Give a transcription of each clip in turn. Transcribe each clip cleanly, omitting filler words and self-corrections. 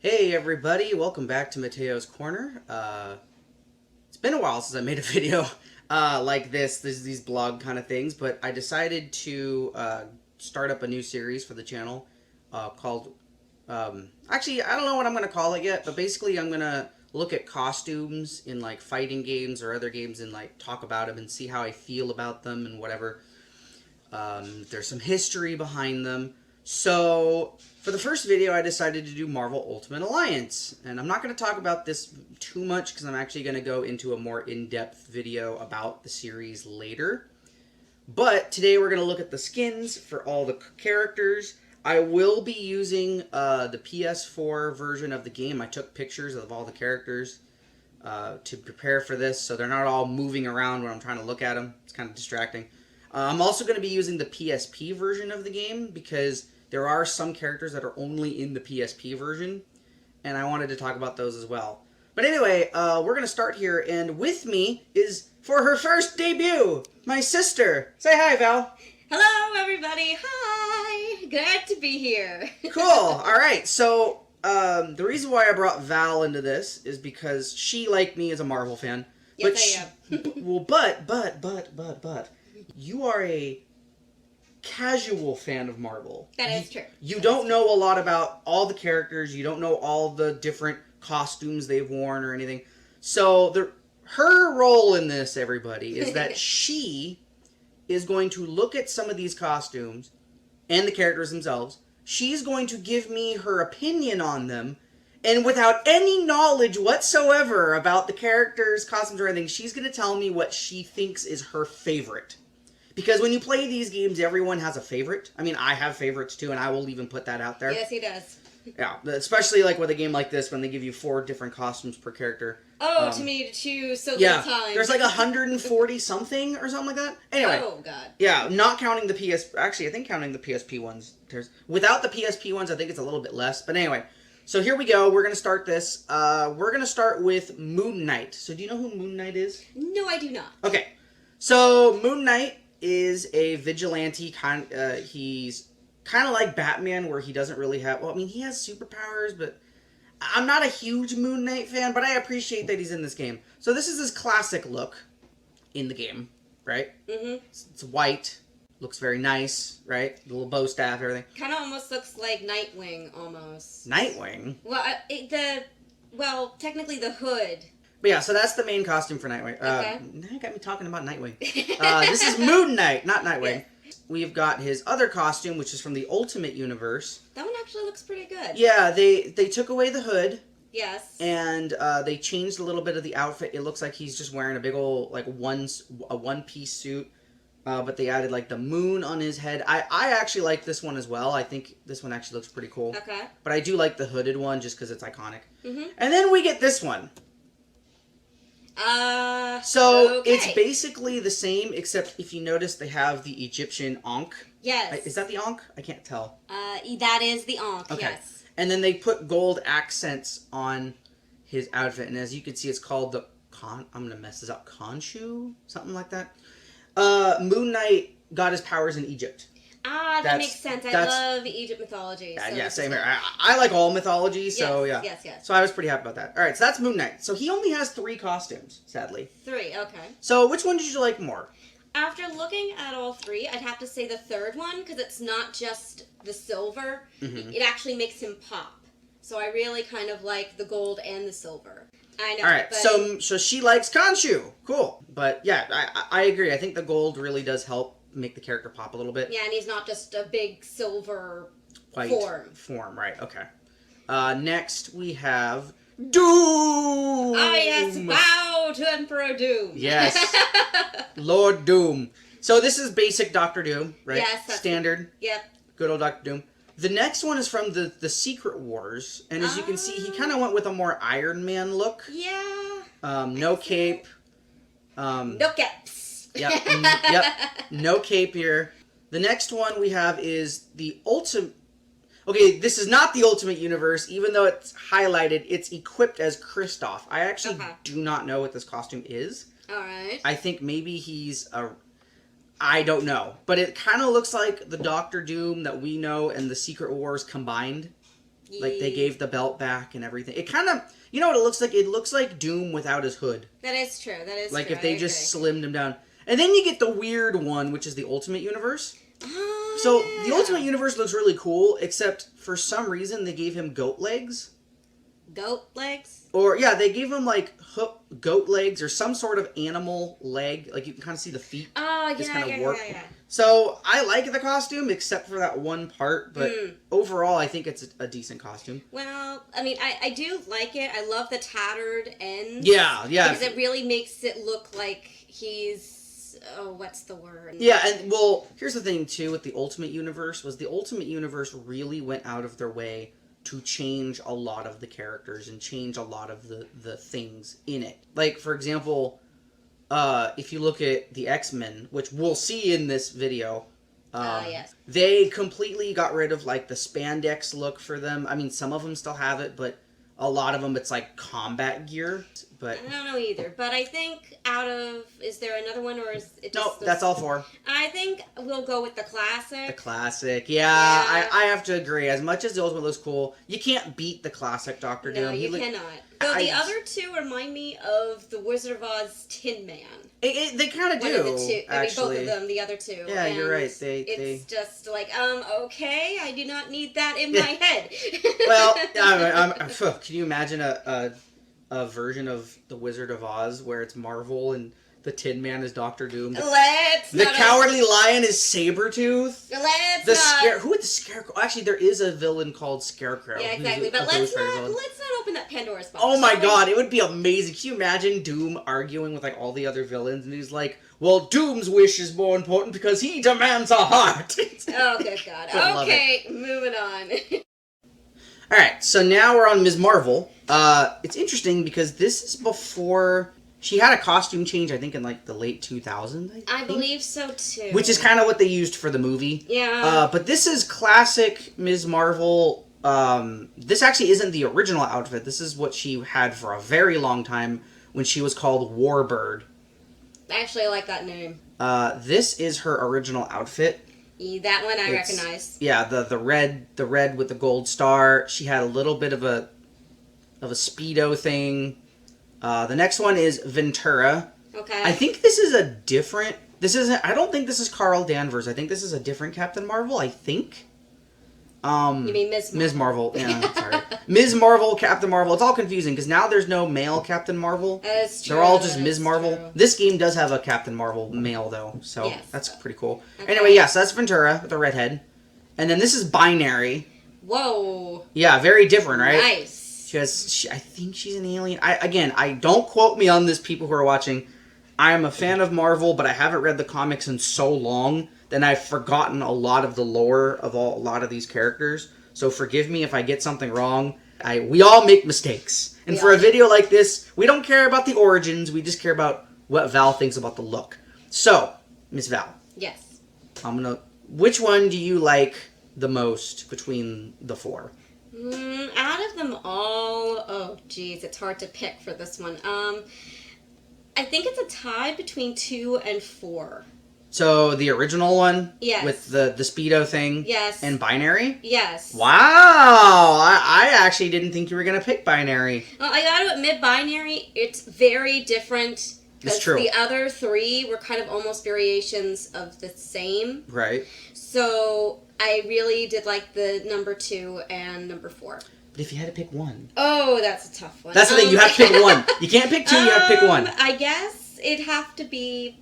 Hey everybody, welcome back to Matteo's Corner. It's been a while since I made a video like this. These blog kind of things, but I decided to start up a new series for the channel called, actually I don't know what I'm going to call it yet, but basically I'm going to look at costumes in like fighting games or other games and like talk about them and see how I feel about them and whatever. There's some history behind them. So, for the first video, I decided to do Marvel Ultimate Alliance. And I'm not going to talk about this too much because I'm actually going to go into a more in-depth video about the series later. But today we're going to look at the skins for all the characters. I will be using the PS4 version of the game. I took pictures of all the characters to prepare for this, so they're not all moving around when I'm trying to look at them. It's kind of distracting. I'm also going to be using the PSP version of the game because there are some characters that are only in the PSP version, and I wanted to talk about those as well. But anyway, we're going to start here, and with me is, for her first debut, my sister. Say hi, Val. Hello, everybody. Hi. Glad to be here. Cool. All right. So, the reason why I brought Val into this is because she, like me, is a Marvel fan. Yes, I am. Well, but, you are a casual fan of Marvel. That is true. You don't know a lot about all the characters. You don't know all the different costumes they've worn or anything. So her role in this, everybody, is that she is going to look at some of these costumes and the characters themselves. She's going to give me her opinion on them. And without any knowledge whatsoever about the characters, costumes, or anything, she's going to tell me what she thinks is her favorite. Because when you play these games, everyone has a favorite. I mean, I have favorites too, and I will even put that out there. Yes, he does. Yeah, especially like with a game like this when they give you 4 different costumes per character. Oh, to me to choose so yeah, little time. there's like 140 something or something like that. Anyway. Oh, God. Yeah, not counting the PS... Actually, I think counting the PSP ones. Without the PSP ones, I think it's a little bit less. But anyway, so here we go. We're going to start this. We're going to start with Moon Knight. So do you know who Moon Knight is? No, I do not. Okay. So Moon Knight is a vigilante he's kind of like Batman, where he doesn't really have, well, I mean, he has superpowers, but I'm not a huge Moon Knight fan, but I appreciate that he's in this game. So this is his classic look in the game, right? Mm-hmm. It's white, looks very nice, right? The little bow staff, everything. Kind of almost looks like Nightwing, almost. Nightwing? Well, technically the hood. But yeah, so that's the main costume for Nightwing. Okay. Now you got me talking about Nightwing. This is Moon Knight, not Nightwing. Yes. We've got his other costume, which is from the Ultimate Universe. That one actually looks pretty good. Yeah, they took away the hood. Yes. And they changed a little bit of the outfit. It looks like he's just wearing a big old, like, a one-piece suit. But they added, like, the moon on his head. I actually like this one as well. I think this one actually looks pretty cool. Okay. But I do like the hooded one just because it's iconic. Mm-hmm. And then we get this one. So okay. it's basically the same, except if you notice, they have the Egyptian Ankh. Yes. Is that the Ankh? I can't tell. That is the Ankh, okay. Yes. And then they put gold accents on his outfit, and as you can see, it's called the I'm gonna mess this up. Khonshu, something like that. Moon Knight got his powers in Egypt. That makes sense. I love Egypt mythology. So yeah, same here. I like all mythology, so yes, yeah. Yes. So I was pretty happy about that. All right, so that's Moon Knight. So he only has 3 costumes, sadly. 3, okay. So which one did you like more? After looking at all 3, I'd have to say the third one, because it's not just the silver. Mm-hmm. It actually makes him pop. So I really kind of like the gold and the silver. I know. All right, so she likes Khonshu. Cool. But yeah, I agree. I think the gold really does help make the character pop a little bit. Yeah, and he's not just a big silver white form, right? Okay. Next we have Doom. Oh yes, bow to Emperor Doom. Yes, Lord Doom. So this is basic Doctor Doom, right? Yes, standard. Yep. Good old Doctor Doom. The next one is from the Secret Wars, and as you can see, he kind of went with a more Iron Man look. Yeah. No cape. No caps. Yep. No cape here. The next one we have is the Ultimate... Okay, this is not the Ultimate Universe. Even though it's highlighted, it's equipped as Kristoff. I actually do not know what this costume is. Alright. I think maybe he's a... I don't know. But it kind of looks like the Doctor Doom that we know and the Secret Wars combined. Like, they gave the belt back and everything. It kind of, you know what it looks like? It looks like Doom without his hood. That is true. That is like, true. if they just slimmed him down. And then you get the weird one, which is the Ultimate Universe. Oh, So, yeah. the Ultimate Universe looks really cool, except for some reason they gave him goat legs. Goat legs? Or, yeah, they gave him, like, goat legs or some sort of animal leg. Like, you can kind of see the feet. Oh, just yeah, kind of yeah, warped. yeah. So, I like the costume, except for that one part. But overall, I think it's a decent costume. Well, I mean, I do like it. I love the tattered ends. Yeah. Because it really makes it look like he's... Oh, what's the word? Yeah, and, well, here's the thing, too, with the Ultimate Universe, was the Ultimate Universe really went out of their way to change a lot of the characters and change a lot of the things in it. Like, for example, if you look at the X-Men, which we'll see in this video, yes. they completely got rid of, like, the spandex look for them. I mean, some of them still have it, but a lot of them, it's like combat gear. But I don't know either. But I think is there another one, or is it just... Nope, that's all four. I think we'll go with the classic. The classic. Yeah. I have to agree. As much as the Ultimate looks cool, you can't beat the classic Doctor Doom. No, you cannot. So the other two remind me of the Wizard of Oz Tin Man. They kind of do, One of the two. actually. I mean, both of them, the other two. Yeah, and you're right. It's just like, okay, I do not need that in my head. Well, can you imagine a version of the Wizard of Oz where it's Marvel and the Tin Man is Doctor Doom? The Cowardly Lion is Sabertooth. Who would the Scarecrow? Actually, there is a villain called Scarecrow. Yeah, exactly. But let's not open that Pandora's box. Oh my god, it would be amazing. Can you imagine Doom arguing with like all the other villains, and he's like, "Well, Doom's wish is more important because he demands a heart." Oh good god. Okay, moving on. All right, so now we're on Ms. Marvel. It's interesting because this is before she had a costume change, I think, in like the late 2000s. I believe so too. Which is kind of what they used for the movie. Yeah. But this is classic Ms. Marvel. This actually isn't the original outfit. This is what she had for a very long time when she was called Warbird. Actually, I like that name. This is her original outfit. That one I recognize. Yeah, the red with the gold star. She had a little bit of a Speedo thing. The next one is Ventura. Okay. I think this is a different... I don't think this is Carl Danvers. I think this is a different Captain Marvel, I think. You mean Ms. Marvel? Ms. Marvel, yeah, sorry. Ms. Marvel, Captain Marvel. It's all confusing, because now there's no male Captain Marvel. That's true. They're all just Ms. Marvel. True. This game does have a Captain Marvel male, though, so yes. That's pretty cool. Okay. Anyway, yes, that's Ventura with the redhead. And then this is Binary. Whoa. Yeah, very different, right? Nice. I think she's an alien. I don't quote me on this, people who are watching. I am a fan of Marvel, but I haven't read the comics in so long that I've forgotten a lot of the lore of a lot of these characters. So forgive me if I get something wrong. We all make mistakes. And for a video like this, we don't care about the origins. We just care about what Val thinks about the look. So, Miss Val. Yes. Which one do you like the most between the four? Out of them all, oh geez, it's hard to pick for this one. I think it's a tie between 2 and 4. So the original one? Yes. With the Speedo thing? Yes. And Binary? Yes. Wow! I actually didn't think you were going to pick Binary. Well, I gotta admit, Binary, it's very different. It's true. The other 3 were kind of almost variations of the same. Right. So I really did like the number 2 and number 4. But if you had to pick one. Oh, that's a tough one. That's the thing, you have to pick one. You can't pick 2, you have to pick one. I guess it'd have to be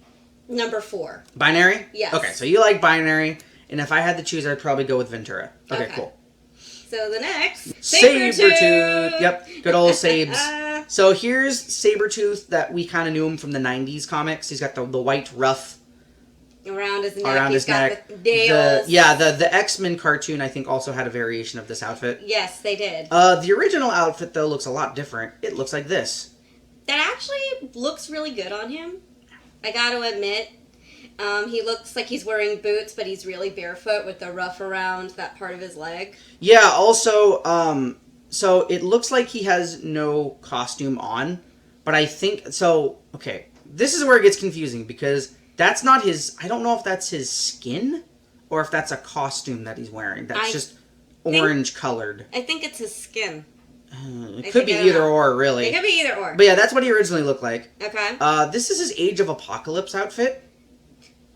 number 4. Binary? Yes. Okay, so you like Binary, and if I had to choose, I'd probably go with Ventura. Okay. Cool. So the next... Sabertooth! Yep, good old Sabes. So here's Sabertooth that we kind of knew him from the 90s comics. He's got the white ruff around his neck. Around his neck. The nails. The X-Men cartoon, I think, also had a variation of this outfit. Yes, they did. The original outfit, though, looks a lot different. It looks like this. That actually looks really good on him. I gotta admit. He looks like he's wearing boots, but he's really barefoot with the ruff around that part of his leg. Yeah, also, so it looks like he has no costume on, but I think, okay, this is where it gets confusing, because that's not his, I don't know if that's his skin, or if that's a costume that he's wearing. That's just orange colored. I think it's his skin. It could be either or, really. It could be either or. But yeah, that's what he originally looked like. Okay. This is his Age of Apocalypse outfit.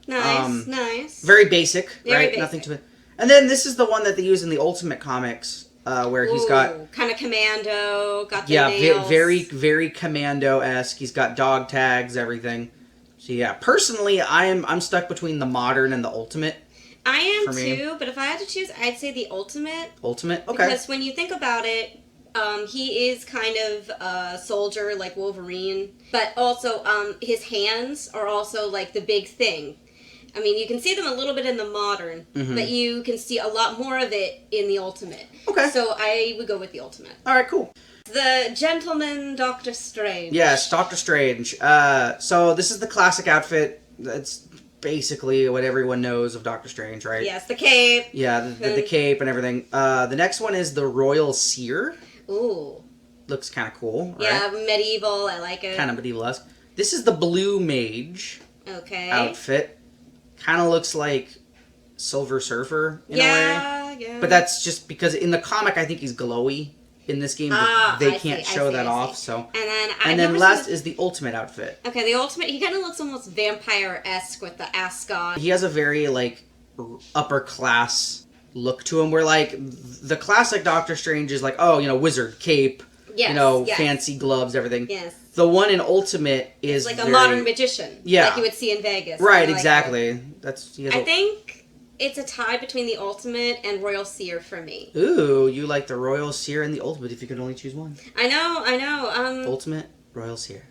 Nice, nice. Very basic, Very right? basic. Nothing to it. And then this is the one that they use in the Ultimate Comics, where he's got kind of commando, got the nails. very commando-esque. He's got dog tags, everything. So yeah, personally, I'm stuck between the modern and the Ultimate. I am too, but if I had to choose, I'd say the Ultimate. Ultimate, okay. Because when you think about it, he is kind of a soldier like Wolverine, but also his hands are also like the big thing. I mean, you can see them a little bit in the modern, but you can see a lot more of it in the Ultimate. Okay. So I would go with the Ultimate. All right, cool. The Gentleman Doctor Strange. Yes, Doctor Strange. So this is the classic outfit. That's basically what everyone knows of Doctor Strange, right? Yes, the cape. Yeah, the cape and everything. The next one is the Royal Seer. Ooh. Looks kind of cool, right? Yeah, medieval. I like it. Kind of medieval-esque. This is the Blue Mage outfit. Kind of looks like Silver Surfer in a way. Yeah. But that's just because in the comic, I think he's glowy. In this game, they can't show that off. So, and then last is the Ultimate outfit. Okay, the Ultimate. He kind of looks almost vampire-esque with the ascot. He has a very like upper class look to him. Where like the classic Doctor Strange is like, oh, wizard cape, fancy gloves, everything. Yes. The one in Ultimate is like a modern magician. Yeah. Like you would see in Vegas. Right. Exactly. That's. I think it's a tie between the Ultimate and Royal Seer for me. Ooh, you like the Royal Seer and the Ultimate if you could only choose one. I know. Ultimate, Royal Seer.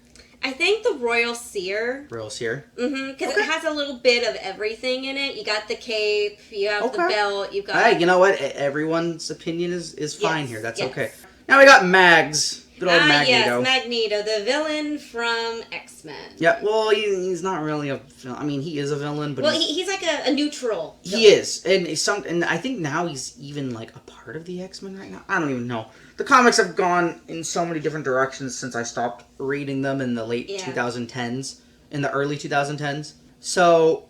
I think the Royal Seer. Royal Seer? Because it has a little bit of everything in it. You got the cape, you have the belt, you got... Hey, you know what? Everyone's opinion is fine here. That's okay. Now we got Mags. Good old Magneto. Yes, Magneto, the villain from X-Men. Yeah, well, he's not really a villain. I mean, he is a villain, but he's like a neutral villain. He is. And I think now he's even like a part of the X-Men right now. I don't even know. The comics have gone in so many different directions since I stopped reading them in the late 2010s, in the early 2010s. So,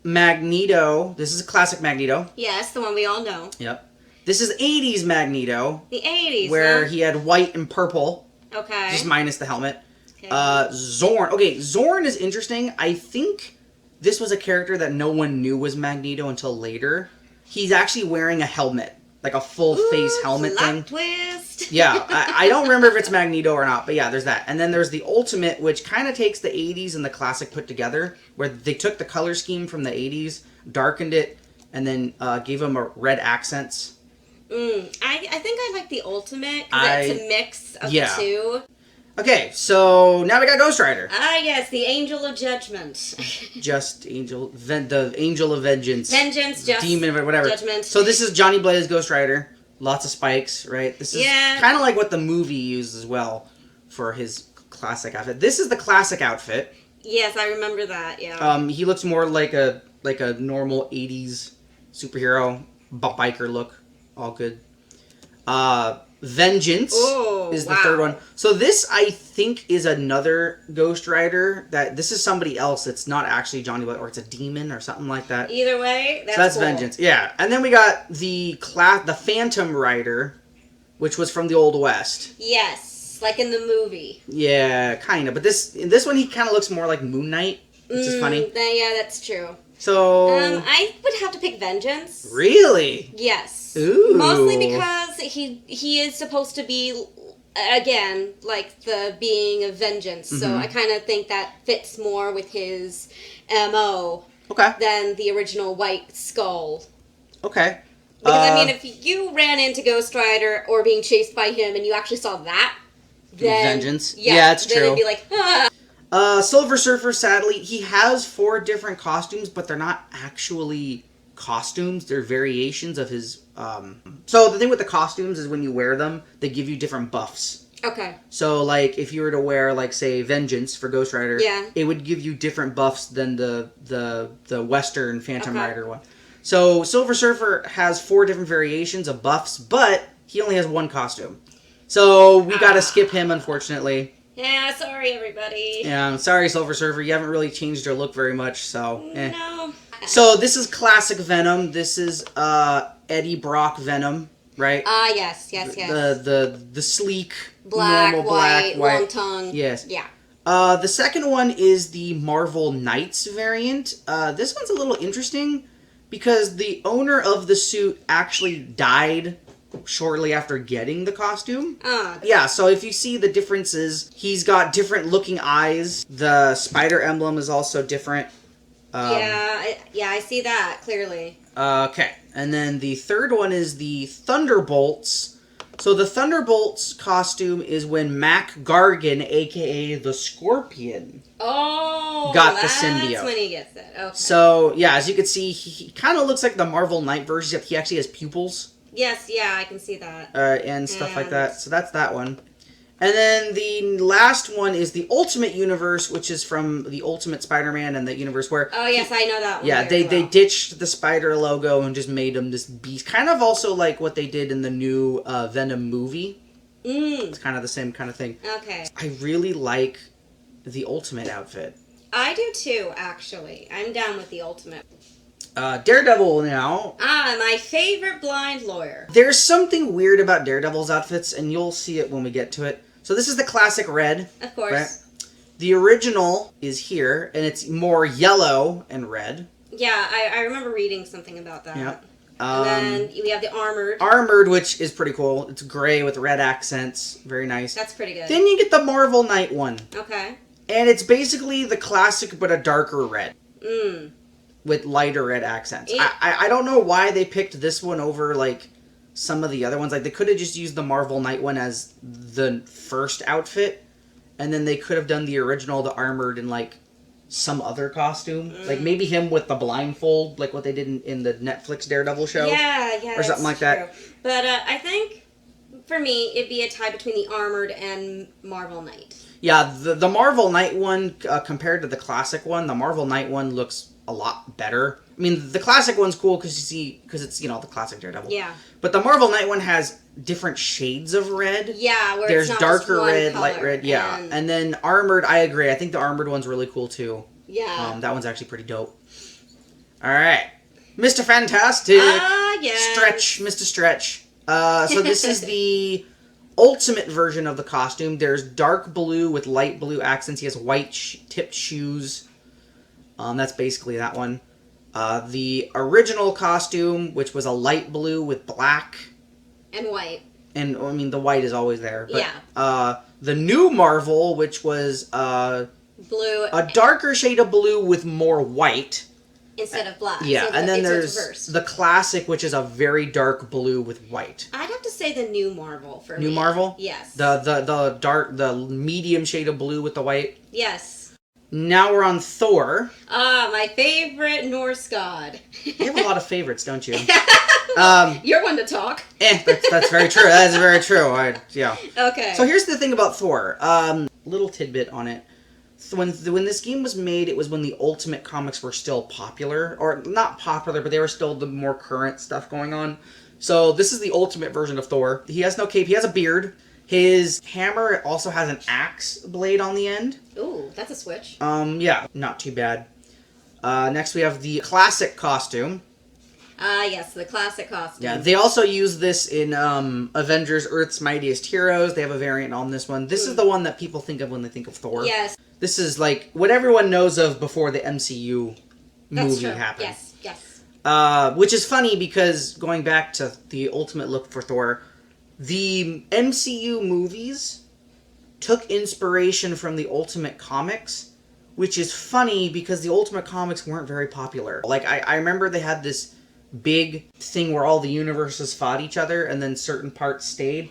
Magneto, this is a classic Magneto. Yes, the one we all know. Yep. This is 80s Magneto. The 80s, where he had white and purple. Okay. Just minus the helmet. Okay. Zorn. Okay, Zorn is interesting. I think this was a character that no one knew was Magneto until later. He's actually wearing a helmet. Like a full face helmet thing. Twist. Yeah, I don't remember if it's Magneto or not, but yeah, there's that. And then there's the Ultimate, which kind of takes the 80s and the classic put together, where they took the color scheme from the 80s, darkened it, and then gave him a red accents. I think I like the Ultimate because it's a mix of the two. Okay, so now we got Ghost Rider. Yes, the Angel of Judgment. Just Angel, the Angel of Vengeance. Vengeance, just Demon, whatever. Judgment. So this is Johnny Blaze Ghost Rider. Lots of spikes, right? This is kind of like what the movie used as well for his classic outfit. This is the classic outfit. Yes, I remember that. Yeah. He looks more like a normal 80s superhero biker look. All good. Vengeance is the third one. So this, I think, is another Ghost Rider. This is somebody else. It's not actually Johnny Blaze, or it's a demon or something like that. Either way, that's cool. Vengeance. Yeah, and then we got the Phantom Rider, which was from the Old West. Yes, like in the movie. Yeah, kind of. But in this one, he kind of looks more like Moon Knight, which is funny. Yeah, that's true. So I would have to pick Vengeance. Really? Yes. Ooh. Mostly because he is supposed to be, again, like the being of vengeance. So I kind of think that fits more with his MO than the original White Skull. Okay. Because, I mean, if you ran into Ghost Rider or being chased by him and you actually saw that, then... Vengeance? Yeah, it's true. Then it'd be like, ah! Silver Surfer, sadly, he has 4 different costumes, but they're not actually costumes. They're variations of his... So the thing with the costumes is when you wear them, they give you different buffs. Okay. So, like, if you were to wear, like, say, Vengeance for Ghost Rider, it would give you different buffs than the Western Phantom Rider one. So, Silver Surfer has 4 different variations of buffs, but he only has 1 costume. So, we gotta skip him, unfortunately. Yeah, sorry, everybody. Yeah, I'm sorry, Silver Surfer. You haven't really changed your look very much, so... No. So, this is classic Venom. This is Eddie Brock Venom. right? Yes. The sleek, Black, normal white, black, long tongue. Yes. Yeah. The second one is the Marvel Knights variant. This one's a little interesting because the owner of the suit actually died shortly after getting the costume. Yeah, so if you see the differences, he's got different looking eyes. The spider emblem is also different. I see that clearly. Okay, and then the third one is the Thunderbolts. So the Thunderbolts costume is when Mac Gargan, aka the Scorpion, got the symbiote. That's when he gets it. Okay. So yeah, as you can see, he kind of looks like the Marvel Knight version, except he actually has pupils. Yes, yeah, I can see that. And stuff like that. So that's that one. And then the last one is the Ultimate Universe, which is from the Ultimate Spider-Man and the universe where... Oh, yes, I know that one. Yeah, they ditched the spider logo and just made him this beast. Kind of also like what they did in the new Venom movie. It's kind of the same kind of thing. Okay. I really like the Ultimate outfit. I do too, actually. I'm down with the Ultimate. Daredevil now. My favorite blind lawyer. There's something weird about Daredevil's outfits, and you'll see it when we get to it. So this is the classic red. Of course. Right? The original is here, and it's more yellow and red. Yeah, I remember reading something about that. Yep. And then we have the Armored. Armored, which is pretty cool. It's gray with red accents. Very nice. That's pretty good. Then you get the Marvel Knight one. Okay. And it's basically the classic, but a darker red. Mm. With lighter red accents. I don't know why they picked this one over, like, some of the other ones. Like, they could have just used the Marvel Knight one as the first outfit, and then they could have done the original, the Armored, in, like, some other costume. Like, maybe him with the blindfold, like what they did in the Netflix Daredevil show. Yeah. Or something like that. But I think, for me, it'd be a tie between the Armored and Marvel Knight. Yeah, the Marvel Knight one, compared to the classic one, the Marvel Knight one looks a lot better. I mean, the classic one's cool because it's, the classic Daredevil. Yeah. But the Marvel Knight one has different shades of red. Yeah, where there's it's not darker just one red, color. light red. Yeah. And then Armored, I agree. I think the Armored one's really cool too. Yeah. That one's actually pretty dope. All right. Mr. Fantastic. Yeah. Stretch, Mr. Stretch. So this is the ultimate version of the costume. There's dark blue with light blue accents. He has white tipped shoes. That's basically that one. The original costume, which was a light blue with black. And white. And, I mean, the white is always there. But, yeah. The new Marvel, which was blue. A darker shade of blue with more white. Instead of black. Yeah, so and then there's reversed. the classic, which is a very dark blue with white. I'd have to say the new Marvel for me. New Marvel? Yes. The medium shade of blue with the white? Yes. Now we're on Thor. My favorite Norse god. You have a lot of favorites, don't you? You're one to talk. That's very true. That's very true. Yeah. Okay. So here's the thing about Thor. Little tidbit on it. When this game was made, it was when the Ultimate comics were still popular. Or not popular, but they were still the more current stuff going on. So this is the Ultimate version of Thor. He has no cape. He has a beard. His hammer also has an axe blade on the end. Ooh, that's a switch. Yeah, not too bad. Next we have the classic costume. Yes, the classic costume. Yeah, they also use this in Avengers Earth's Mightiest Heroes. They have a variant on this one. This is the one that people think of when they think of Thor. Yes. This is like what everyone knows of before the MCU movie happened. Yes. Which is funny because going back to the ultimate look for Thor, the MCU movies took inspiration from the Ultimate comics, which is funny because the Ultimate comics weren't very popular. Like, I remember they had this big thing where all the universes fought each other and then certain parts stayed.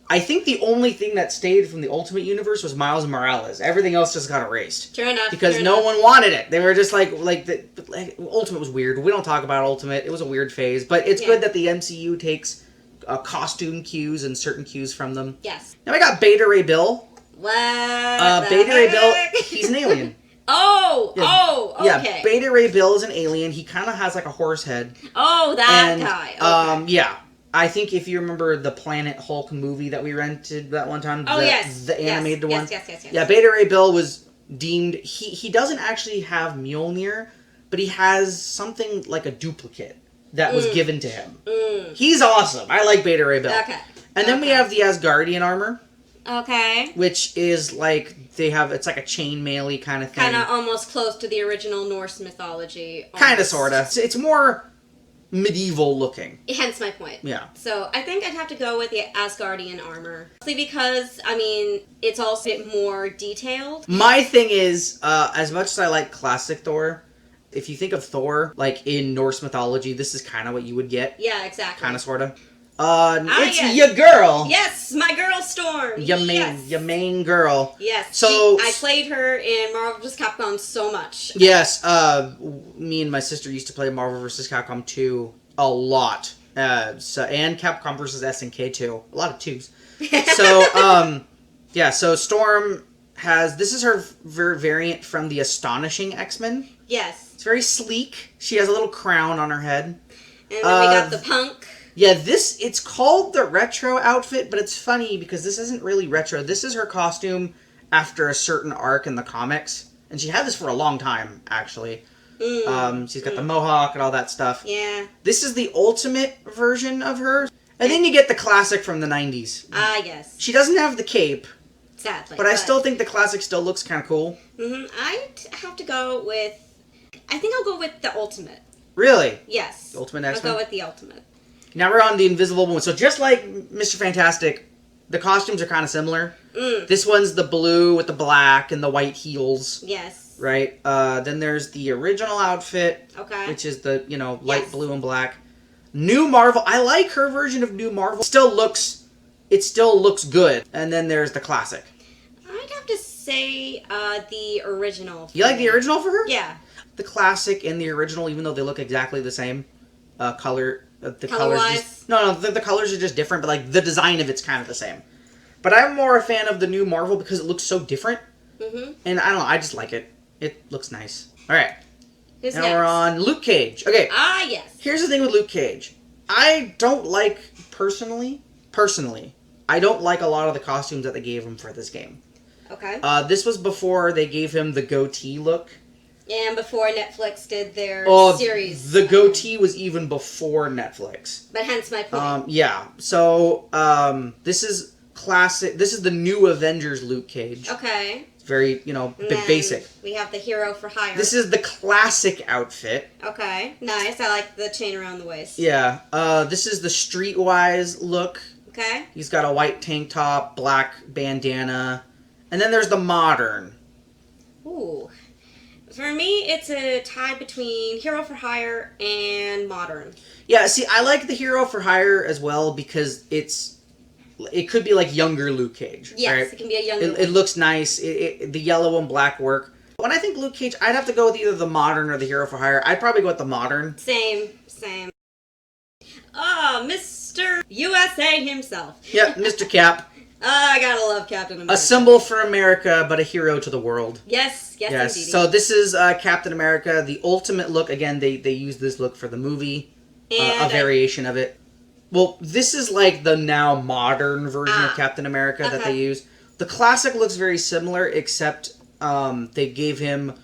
I think the only thing that stayed from the Ultimate Universe was Miles Morales. Everything else just got erased. True enough. Because no one wanted it. They were just like Ultimate was weird. We don't talk about Ultimate. It was a weird phase. But it's good that the MCU takes costume cues and certain cues from them. Yes. Now I got Beta Ray Bill. What? Beta Ray Bill, he's an alien. Okay. Yeah, Beta Ray Bill is an alien. He kind of has like a horse head. Oh, that guy. Okay. Yeah. I think if you remember the Planet Hulk movie that we rented that one time. The animated one. Yes. Yeah, Beta Ray Bill was deemed... He doesn't actually have Mjolnir, but he has something like a duplicate. that was given to him. He's awesome. I like Beta Ray Bill. Okay. And then we have the Asgardian armor. Okay. Which is like, it's like a chainmail-y kind of thing. Kind of almost close to the original Norse mythology. Kind of, sort of. It's more medieval looking. Hence my point. Yeah. So I think I'd have to go with the Asgardian armor. Mostly because, I mean, it's also a bit more detailed. My thing is, as much as I like classic Thor, if you think of Thor, like in Norse mythology, this is kind of what you would get. Yeah, exactly. Kind of, sort of. It's yes. your girl. Yes, my girl Storm. Your main girl. Yes. So I played her in Marvel vs. Capcom so much. Yes. Me and my sister used to play Marvel vs. Capcom 2 a lot. And Capcom vs. SNK 2. A lot of 2s. So, yeah. So Storm this is her variant from the Astonishing X-Men. Yes. It's very sleek. She has a little crown on her head. And then we got the Punk. Yeah, it's called the retro outfit, but it's funny because this isn't really retro. This is her costume after a certain arc in the comics. And she had this for a long time, actually. She's got the mohawk and all that stuff. Yeah. This is the ultimate version of her. And then you get the classic from the 90s. Yes. She doesn't have the cape. Sadly. But I still think the classic still looks kind of cool. I'd have to go with... I think I'll go with the ultimate. Really? Yes. The Ultimate X-Men? I'll go with the ultimate. Now we're on the Invisible Woman. So just like Mr. Fantastic, the costumes are kind of similar. This one's the blue with the black and the white heels. Yes. Right? Then there's the original outfit. Okay. Which is the, light blue and black. New Marvel. I like her version of New Marvel. It still looks good. And then there's the classic. I'd have to say the original. You like the original for her? Yeah. The classic and the original, even though they look exactly the same, color. The colors just, the colors are just different, but like the design of it's kind of the same. But I'm more a fan of the New Marvel because it looks so different. And I don't know, I just like it. It looks nice. All right. Who's now next? we're on Luke Cage. Okay. Yes. Here's the thing with Luke Cage. I don't like personally. I don't like a lot of the costumes that they gave him for this game. Okay. This was before they gave him the goatee look. And before Netflix did their series. The goatee was even before Netflix. But hence my point. Yeah. So, this is classic. This is the new Avengers Luke Cage. Okay. It's very, basic. We have the Hero for Hire. This is the classic outfit. Okay. Nice. I like the chain around the waist. Yeah. This is the streetwise look. Okay. He's got a white tank top, black bandana. And then there's the modern. Ooh. For me, it's a tie between Hero for Hire and Modern. Yeah, see, I like the Hero for Hire as well because it could be like younger Luke Cage. Yes, right? it can be a younger It looks nice. The yellow and black work. When I think Luke Cage, I'd have to go with either the Modern or the Hero for Hire. I'd probably go with the Modern. Same. Mr. USA himself. Yep, Mr. Cap. I gotta love Captain America. A symbol for America, but a hero to the world. Yes, indeed. So this is Captain America, the ultimate look. Again, they used this look for the movie. A variation of it. Well, this is like the now modern version of Captain America that they use. The classic looks very similar, except they gave him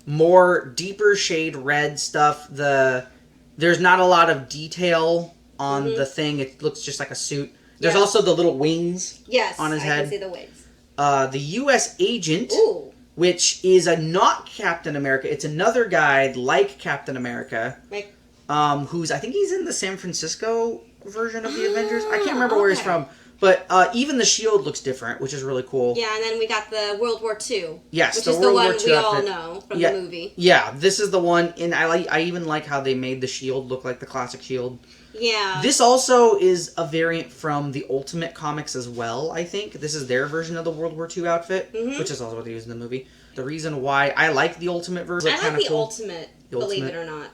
more deeper shade red stuff. There's not a lot of detail on the thing. It looks just like a suit. There's also the little wings on his head. I can see the wings. The U.S. Agent, which is not Captain America. It's another guy like Captain America, who's, I think he's in the San Francisco version of the Avengers. I can't remember where he's from. But even the shield looks different, which is really cool. Yeah, and then we got the World War II. Yes, which is the one we all know from the movie. Yeah, this is the one, and I even like how they made the shield look like the classic shield. Yeah. This also is a variant from the Ultimate comics as well, I think. This is their version of the World War II outfit, which is also what they use in the movie. The reason why I like the Ultimate version is I like the cool. Ultimate, believe it or not.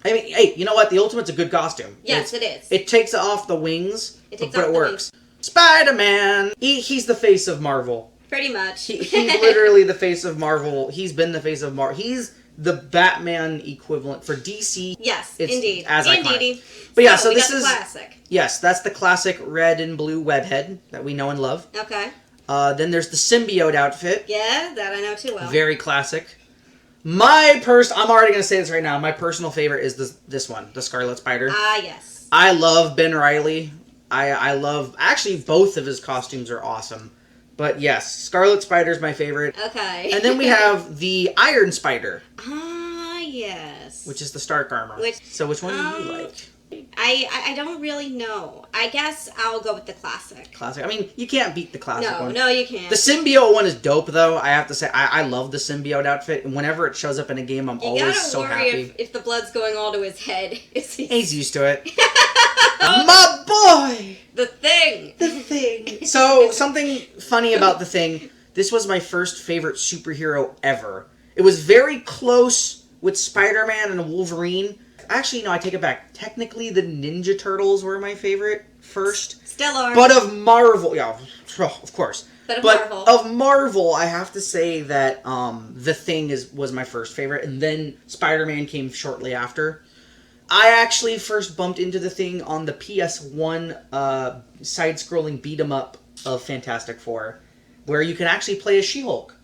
I mean, hey, you know what? The Ultimate's a good costume. Yes, it is. It takes off the wings, but it works. Spider-Man! He's the face of Marvel. Pretty much. He's literally the face of Marvel. He's been the face of Marvel. He's the Batman equivalent for DC. Yes, indeed. As iconic. But yeah, so this is classic. Yes, that's the classic red and blue webhead that we know and love. Okay. Then there's the symbiote outfit. Yeah, that I know too well. Very classic. I'm already going to say this right now. My personal favorite is this one, the Scarlet Spider. Ah, yes. I love Ben Reilly. I love... Actually, both of his costumes are awesome. But yes, Scarlet Spider's my favorite. Okay. And then we have the Iron Spider. Ah, yes. Which is the Stark armor. So which one do you like? I don't really know. I guess I'll go with the classic. Classic. I mean, you can't beat the classic one. No, you can't. The symbiote one is dope, though. I have to say, I love the symbiote outfit. And whenever it shows up in a game, I'm always so happy. You gotta worry if the blood's going all to his head. He's used to it. My boy! The Thing! The Thing. So, something funny about The Thing. This was my first favorite superhero ever. It was very close with Spider-Man and Wolverine. Actually, no, I take it back. Technically, the Ninja Turtles were my favorite first. Still are. But of Marvel, yeah, of course. But of Marvel, I have to say that The Thing was my first favorite, and then Spider-Man came shortly after. I actually first bumped into The Thing on the PS1 side-scrolling beat-em-up of Fantastic Four, where you can actually play as She-Hulk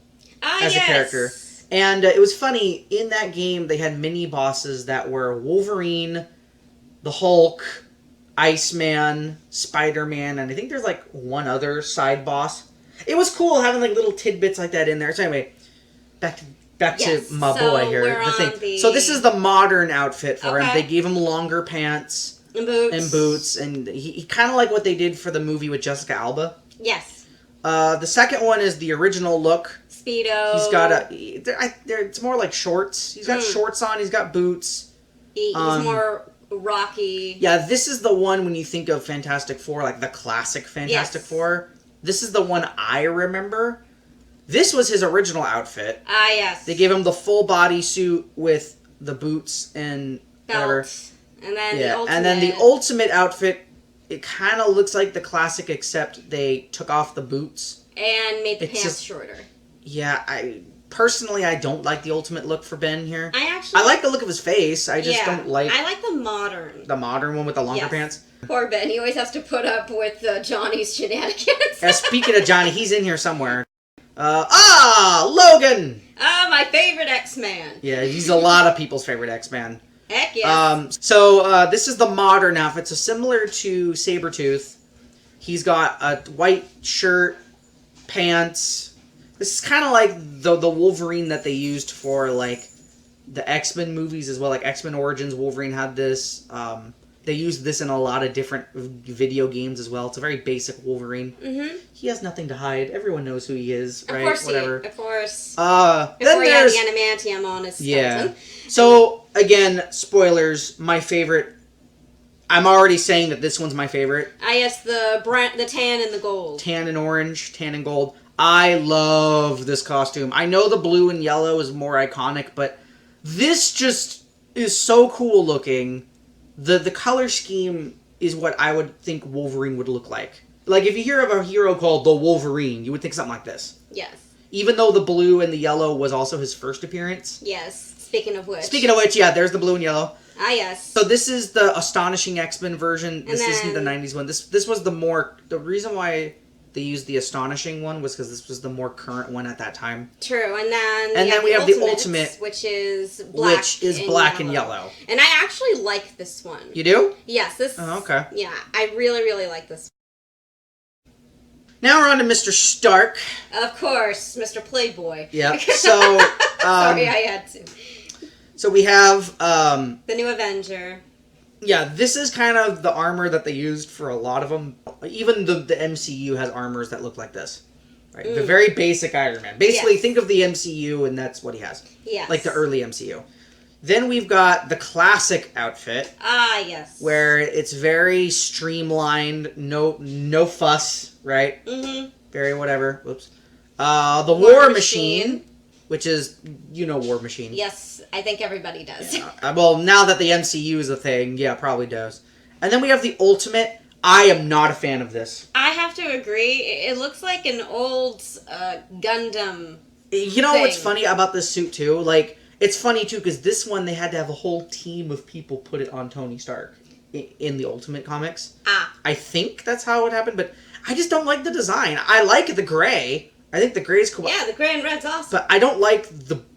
as a character. And it was funny, in that game, they had mini-bosses that were Wolverine, the Hulk, Iceman, Spider-Man, and I think there's, like, one other side boss. It was cool having, like, little tidbits like that in there. So anyway, back to my boy here. So this is the modern outfit for him. They gave him longer pants. And boots. And he kind of like what they did for the movie with Jessica Alba. Yes. The second one is the original look. Speedo. He's got it's more like shorts. He's got shorts on. He's got boots. He's more rocky. Yeah, this is the one when you think of Fantastic Four, like the classic Fantastic Four. This is the one I remember. This was his original outfit. Ah, yes. They gave him the full body suit with the boots and whatever. Belt. And then the ultimate. And then the ultimate outfit, it kind of looks like the classic, except they took off the boots. And made the pants shorter. Yeah, I don't like the ultimate look for Ben here. I like the look of his face. I just don't like... I like the modern. The modern one with the longer pants? Poor Ben. He always has to put up with Johnny's shenanigans. Speaking of Johnny, he's in here somewhere. Logan! My favorite X-Man. Yeah, he's a lot of people's favorite X-Man. Heck yes. So this is the modern outfit. So similar to Sabertooth, he's got a white shirt, pants. This is kind of like the Wolverine that they used for, like, the X-Men movies as well. Like, X-Men Origins, Wolverine had this. They used this in a lot of different video games as well. It's a very basic Wolverine. Mm-hmm. He has nothing to hide. Everyone knows who he is, right? Of Before course. he had the adamantium on his skeleton. So, again, spoilers. My favorite... I'm already saying that this one's my favorite. Yes, the tan and the gold. Tan and orange, tan and gold. I love this costume. I know the blue and yellow is more iconic, but this just is so cool looking. The color scheme is what I would think Wolverine would look like. Like, if you hear of a hero called the Wolverine, you would think something like this. Yes. Even though the blue and the yellow was also his first appearance. Yes. Speaking of which, yeah, there's the blue and yellow. Ah, yes. So this is the Astonishing X-Men version. This isn't the 90s one. This was the reason why they used the Astonishing one was because this was the more current one at that time. True, and then we have the Ultimate, which is black and yellow. And I actually like this one. You do? Yes. This. Oh, okay. Yeah, I really, really like this. Now we're on to Mr. Stark. Of course, Mr. Playboy. Yeah. So. Sorry, I had to. So we have the New Avenger. Yeah, this is kind of the armor that they used for a lot of them. Even the MCU has armors that look like this. Right? The very basic Iron Man. Basically, think of the MCU and that's what he has. Yes. Like the early MCU. Then we've got the classic outfit. Ah, yes. Where it's very streamlined, no fuss, right? Mm-hmm. Very whatever. Whoops. The War Machine, which is, War Machine. Yes, I think everybody does. Yeah. Well, now that the MCU is a thing, yeah, probably does. And then we have the Ultimate. I am not a fan of this. I have to agree. It looks like an old Gundam You know what's funny about this suit, too? Like, it's funny, too, because this one, they had to have a whole team of people put it on Tony Stark in the Ultimate comics. I think that's how it happened, but I just don't like the design. I like the gray. I think the gray's cool. Yeah, the gray and red's awesome. But I don't like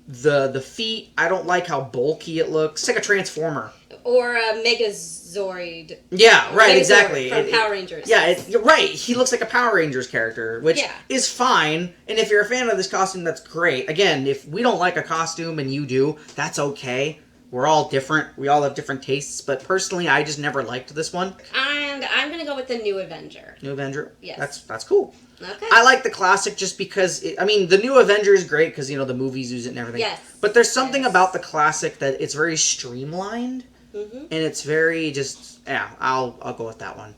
The feet, I don't like how bulky it looks. It's like a Transformer. Or a Megazord. Yeah, right, Megazord exactly. From Power Rangers. Yeah, you're right. He looks like a Power Rangers character, which is fine. And if you're a fan of this costume, that's great. Again, if we don't like a costume and you do, that's okay. We're all different. We all have different tastes. But personally, I just never liked this one. And I'm going to go with the New Avenger. New Avenger? Yes. That's cool. Okay. I like the classic just because, the New Avenger is great because, the movies use it and everything. Yes. But there's something about the classic that it's very streamlined. Mm-hmm. And it's very just, I'll go with that one.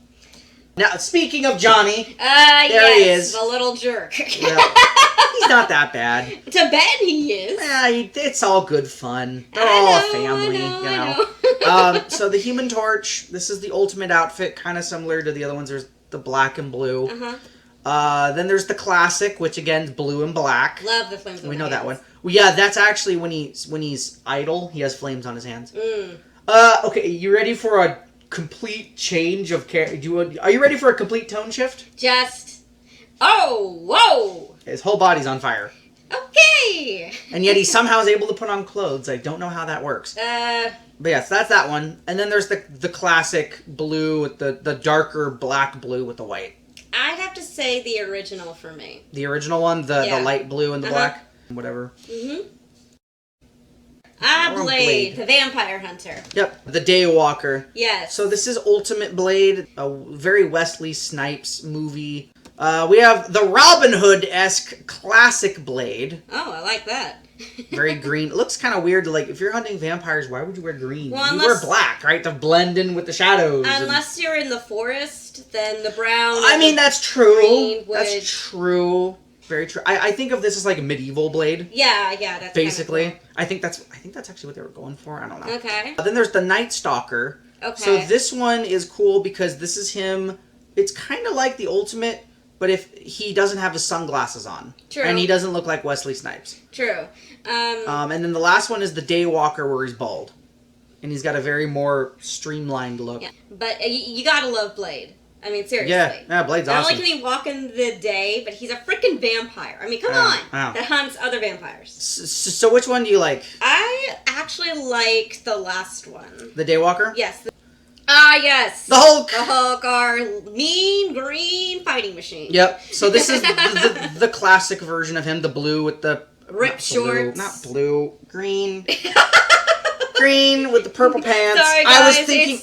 Now, speaking of Johnny, there he is. The little jerk. Well, he's not that bad. To Ben, he is. It's all good fun. They're all a family, I know. So the Human Torch, this is the ultimate outfit, kind of similar to the other ones. There's the black and blue. Uh-huh. Then there's the classic, which again is blue and black. Love the flames. We know that one. Well, yeah, that's actually when he's idle. He has flames on his hands. Okay, you ready for a complete change of character? Are you ready for a complete tone shift? Whoa! His whole body's on fire. Okay! And yet he somehow is able to put on clothes. I don't know how that works. But yes, that's that one. And then there's the classic blue with the darker black blue with the white. I'd have to say the original for me. The original one, the light blue and the black, whatever. Mm-hmm. Blade, the vampire hunter. Yep, the Daywalker. Yes. So this is Ultimate Blade, a very Wesley Snipes movie. We have the Robin Hood-esque classic Blade. Oh, I like that. Very green. It looks kind of weird to, if you're hunting vampires, why would you wear green? Well, you wear black, right? To blend in with the shadows. Unless you're in the forest, then the brown. That's true. Would... That's true. Very true. I think of this as like a medieval Blade. Yeah, that's basically. Kind of cool. I think that's actually what they were going for. I don't know. Okay. Then there's the Night Stalker. Okay. So this one is cool because this is him. It's kind of like the Ultimate, but if he doesn't have his sunglasses on. True. And he doesn't look like Wesley Snipes. True. And then the last one is the Daywalker where he's bald. And he's got a very more streamlined look. Yeah. But you gotta love Blade. I mean, seriously. Yeah, Blade's awesome. Not only can he walk in the day, but he's a freaking vampire. I mean, come on. That hunts other vampires. So which one do you like? I actually like the last one. The Daywalker? Yes. Yes. The Hulk! The Hulk, our mean green fighting machine. Yep. So this is the classic version of him, the blue with the... Ripped shorts. Not blue. Green. Green with the purple pants. Sorry, guys,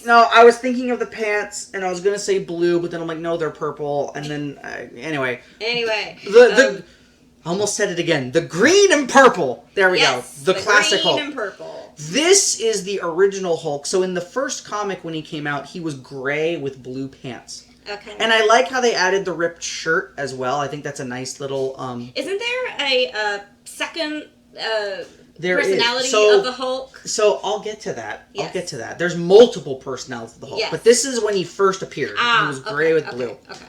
I was thinking of the pants, and I was gonna say blue, but then I'm like, no, they're purple. And then anyway. I almost said it again. The green and purple. There we go. The classic Hulk. Green and purple. This is the original Hulk. So in the first comic when he came out, he was gray with blue pants. Okay. And I like how they added the ripped shirt as well. I think that's a nice little. Isn't there a second? Personality of the Hulk. So I'll get to that. Yes. I'll get to that. There's multiple personalities of the Hulk, but this is when he first appeared. He was gray with blue. Okay.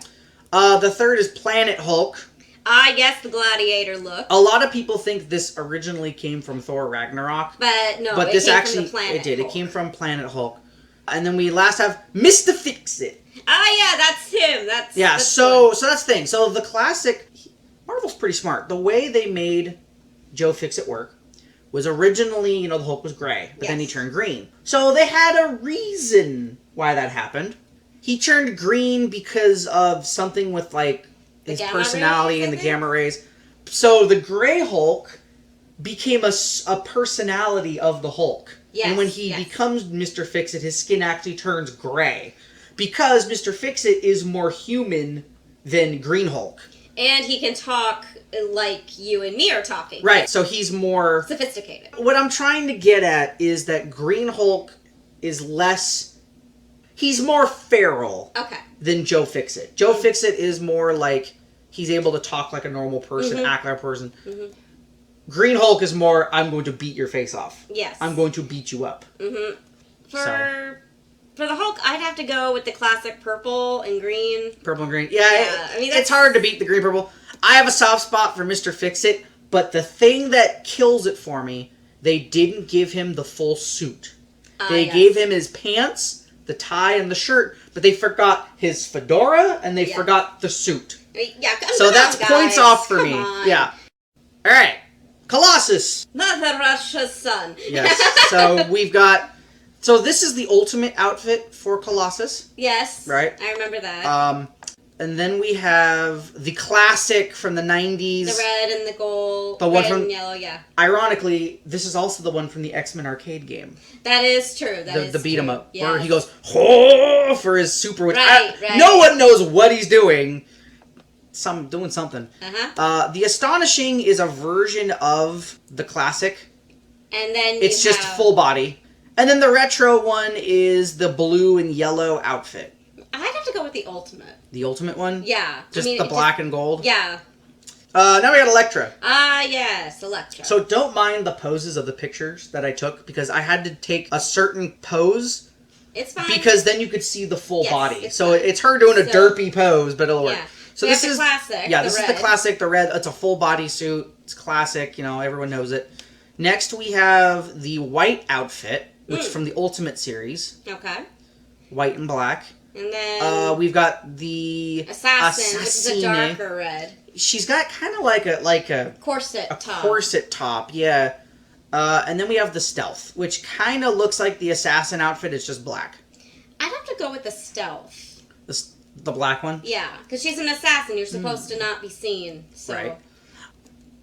The third is Planet Hulk. I guess the gladiator look. A lot of people think this originally came from Thor Ragnarok, but no. But this actually it did. It came from Planet Hulk, and then we last have Mr. Fix-It. That's him. That's so that's the thing. So the classic Marvel's pretty smart. The way they made Joe Fix-It work was originally, the Hulk was gray, but then he turned green. So they had a reason why that happened. He turned green because of something with, his personality and the gamma rays. So the gray Hulk became a personality of the Hulk. Yes, and when he becomes Mr. Fix-It, his skin actually turns gray. Because Mr. Fix-It is more human than Green Hulk. And he can talk like you and me are talking. Right, so he's more... sophisticated. What I'm trying to get at is that Green Hulk is less... He's more feral than Joe Fix-It. Joe Fix-It is more like he's able to talk like a normal person, act like a person. Mm-hmm. Green Hulk is more, I'm going to beat your face off. Yes. I'm going to beat you up. Mm-hmm. For the Hulk, I'd have to go with the classic purple and green. Purple and green. Yeah, it's hard to beat the green purple. I have a soft spot for Mr. Fix-It, but the thing that kills it for me, they didn't give him the full suit. They gave him his pants, the tie, and the shirt, but they forgot his fedora, and they forgot the suit. Yeah, so that's points off for me. Yeah. All right. Colossus! Mother Russia's son. Yes. So we've got... So this is the ultimate outfit for Colossus. Yes. Right? I remember that. And then we have the classic from the 90s. The red and the gold. The one red from... and yellow, yeah. Ironically, this is also the one from the X-Men arcade game. That is true. The beat 'em up. Yes. Where he goes, "Ho!" for his super... Which right. No one knows what he's doing. Doing something. Uh-huh. The Astonishing is a version of the classic. And then it's just full body. And then the retro one is the blue and yellow outfit. I'd have to go with the ultimate. The ultimate one? Yeah. Just the black and gold? Yeah. Now we got Elektra. Yes, Elektra. So don't mind the poses of the pictures that I took, because I had to take a certain pose. It's fine. Because then you could see the full body. So fine. it's her doing a derpy pose, but it'll work. So this is the classic. Yeah, this is the classic, the red. It's a full body suit. It's classic. You know, everyone knows it. Next we have the white outfit, which is from the Ultimate series. Okay. White and black. And then we've got the Assassin, which is a darker red. She's got kind of like a corset top. Corset top, yeah. And then we have the Stealth, which kind of looks like the Assassin outfit. It's just black. I'd have to go with the Stealth. The black one? Yeah, because she's an assassin. You're supposed to not be seen. So. Right.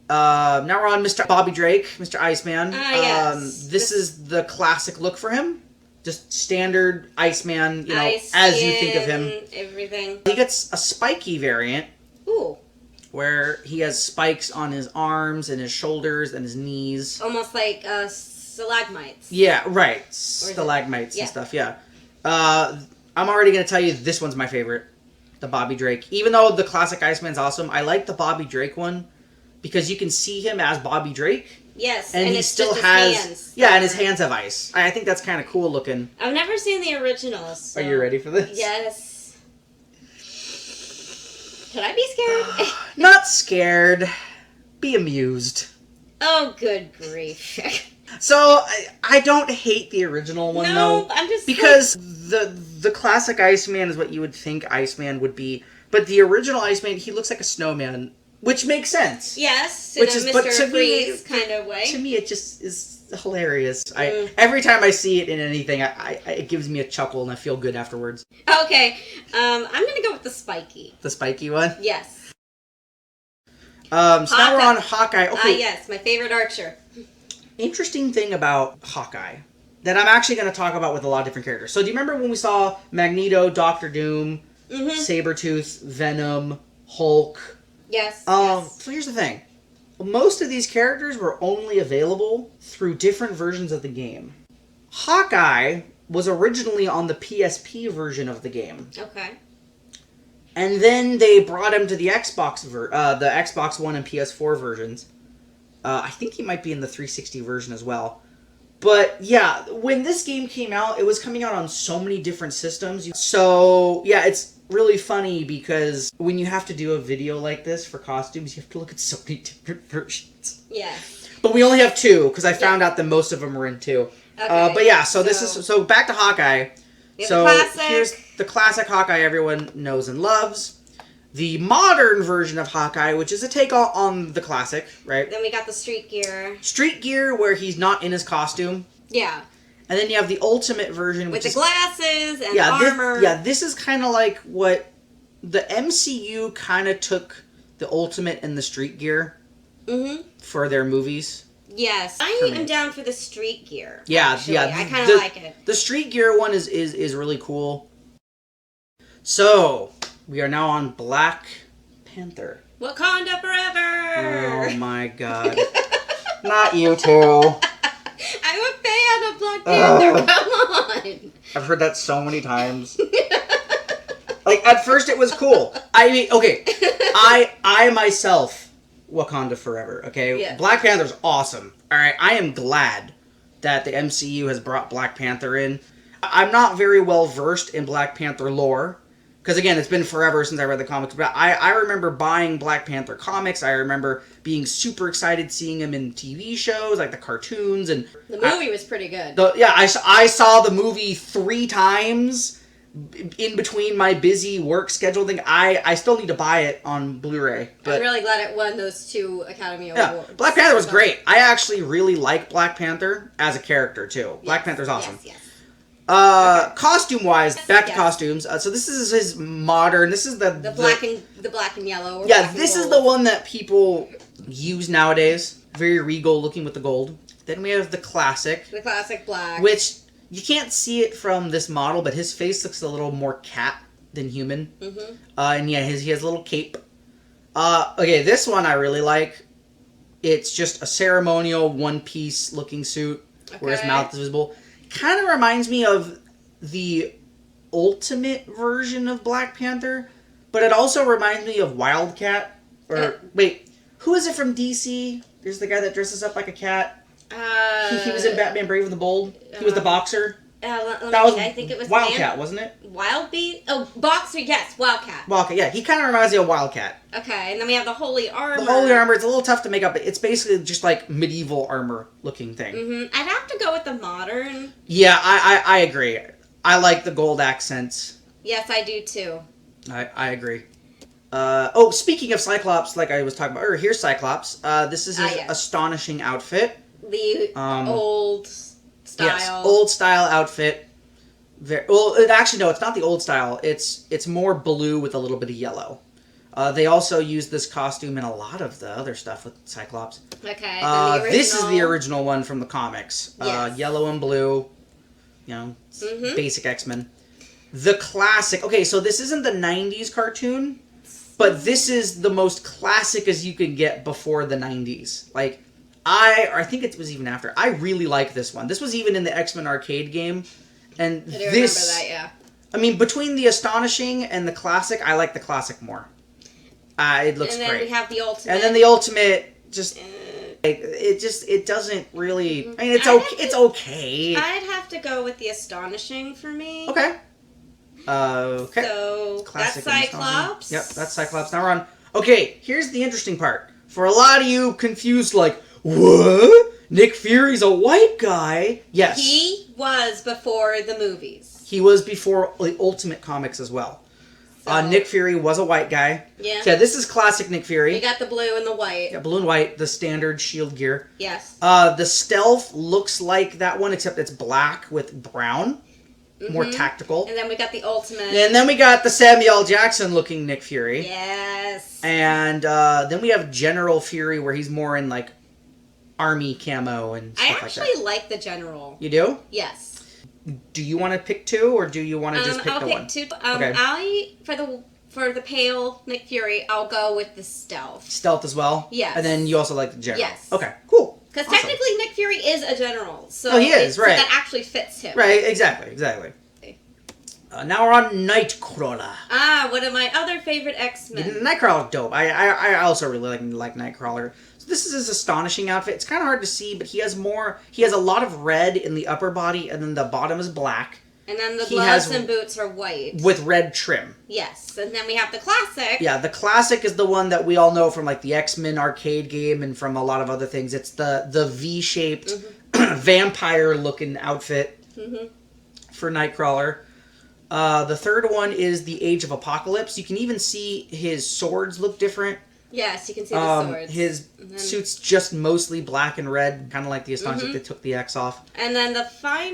Now we're on Mr. Bobby Drake, Mr. Iceman. Yes. This is the classic look for him. Just standard Iceman, you know, Ice as you think of him. Everything. He gets a spiky variant. Ooh. Where he has spikes on his arms and his shoulders and his knees. Almost like stalagmites. Yeah, right. Stalagmites and stuff, yeah. I'm already going to tell you this one's my favorite. The Bobby Drake. Even though the classic Iceman's awesome, I like the Bobby Drake one because you can see him as Bobby Drake. Yes, and he still has hands. Yeah, and his hands have ice. I think that's kind of cool looking. I've never seen the originals. So. Are you ready for this? Yes. Should I be scared? Not scared. Be amused. Oh, good grief. So, I don't hate the original one, though. I'm just... Because the classic Iceman is what you would think Iceman would be. But the original Iceman, he looks like a snowman. Which makes sense. Yes, in a Mr. Freeze kind of way. To me, it just is hilarious. Every time I see it in anything, it gives me a chuckle and I feel good afterwards. Okay, I'm going to go with the spiky. The spiky one? Yes. So now we're on Hawkeye. Okay. Yes, my favorite archer. Interesting thing about Hawkeye that I'm actually going to talk about with a lot of different characters. So do you remember when we saw Magneto, Doctor Doom, Sabertooth, Venom, Hulk? Yes, So here's the thing. Most of these characters were only available through different versions of the game. Hawkeye was originally on the PSP version of the game. Okay. And then they brought him to the Xbox One and PS4 versions. I think he might be in the 360 version as well. But yeah, when this game came out, it was coming out on so many different systems. So yeah, it's really funny because when you have to do a video like this for costumes, you have to look at so many different versions. Yeah. But we only have two because I found out that most of them are in two. Okay. But yeah, so this is back to Hawkeye. So here's the classic Hawkeye everyone knows and loves. The modern version of Hawkeye, which is a take on the classic, right? Then we got the street gear. Street gear where he's not in his costume. Yeah. And then you have the ultimate version, which with the glasses and armor. This is kind of like what the MCU kind of took the ultimate and the street gear for their movies. Yes, I am down for the street gear. Yeah, actually. I kind of like it. The street gear one is really cool. So we are now on Black Panther. Wakanda forever! Oh my god! Not you two. I'm a fan of Black Panther. Come on. I've heard that so many times. Like at first it was cool. I mean, okay, I myself Wakanda forever. Okay, yeah. Black Panther's awesome. All right, I am glad that the MCU has brought Black Panther in. I'm not very well versed in Black Panther lore. Because, again, it's been forever since I read the comics. But I remember buying Black Panther comics. I remember being super excited seeing him in TV shows, like the cartoons. And the movie was pretty good. I saw the movie 3 times in between my busy work schedule thing, I still need to buy it on Blu-ray. But I'm really glad it won those 2 Academy yeah, Awards. Black Panther was great. I actually really like Black Panther as a character too. Black Panther's awesome. Yes. Costume-wise, back to costumes. So this is his modern. This is the black and yellow. Or yeah, this is the one that people use nowadays. Very regal looking with the gold. Then we have the classic. The classic black. Which you can't see it from this model, but his face looks a little more cat than human. Mm-hmm. And yeah, he has a little cape. Okay, this one I really like. It's just a ceremonial one-piece looking suit where his mouth is visible. Kind of reminds me of the Ultimate version of Black Panther, but it also reminds me of Wildcat. Or wait, who is it from DC? There's the guy that dresses up like a cat. He was in Batman Brave and the Bold. He was the boxer. I think it was Wildcat, wasn't it? Wild Beast? Oh, Boxer, yes, Wildcat. Wildcat, yeah. He kind of reminds me of Wildcat. Okay, and then we have the Holy Armor. The Holy Armor, it's a little tough to make up, but it's basically just like medieval armor looking thing. Mm-hmm. I'd have to go with the modern. Yeah, I agree. I like the gold accents. Yes, I do too. I agree. Speaking of Cyclops, like I was talking about, here's Cyclops. This is his astonishing outfit. The old style. Yes, old style outfit. Actually, no, it's not the old style. It's more blue with a little bit of yellow. They also use this costume in a lot of the other stuff with Cyclops. Okay. This is the original one from the comics. Yes. Yellow and blue. Basic X-Men. The classic. Okay, so this isn't the 90s cartoon, but this is the most classic as you could get before the 90s. Like, I think it was even after. I really like this one. This was even in the X-Men arcade game. And I do remember that, yeah. I mean, between the Astonishing and the classic, I like the classic more. It looks great. And then we have the Ultimate. And then the Ultimate, just... It doesn't really... I mean, it's okay. I'd have to go with the Astonishing for me. Okay. Okay. So, Classic that's Cyclops. Yep, that's Cyclops. Now we're on... Okay, here's the interesting part. For a lot of you confused, like, what? Nick Fury's a white guy? Yes. He was before the movies. He was before the Ultimate Comics as well. So, Nick Fury was a white guy. Yeah. So this is classic Nick Fury. You got the blue and the white. Yeah, blue and white, the standard shield gear. Yes. The stealth looks like that one, except it's black with brown. Mm-hmm. More tactical. And then we got the Ultimate. And then we got the Samuel Jackson looking Nick Fury. Yes. And then we have General Fury, where he's more in like army camo and stuff like that. I actually like the General. You do? Yes. Do you want to pick two, or do you want to just pick the one? I'll pick two. Okay. For the pale Nick Fury, I'll go with the stealth. Stealth as well? Yes. And then you also like the General? Yes. Okay, cool. Because technically Nick Fury is a general. So he is, right. So that actually fits him. Right, exactly. Now we're on Nightcrawler. One of my other favorite X-Men. Nightcrawler's dope. I also really like Nightcrawler. So this is his astonishing outfit. It's kind of hard to see, but he has a lot of red in the upper body, and then the bottom is black. And then the gloves and boots are white. With red trim. Yes. And then we have the classic. Yeah, the classic is the one that we all know from like the X-Men arcade game and from a lot of other things. It's the V-shaped vampire-looking outfit for Nightcrawler. The third one is the Age of Apocalypse. You can even see his swords look different. Yes, you can see the swords. His suit's just mostly black and red, kind of like the Astonishing. They took the X off. And then the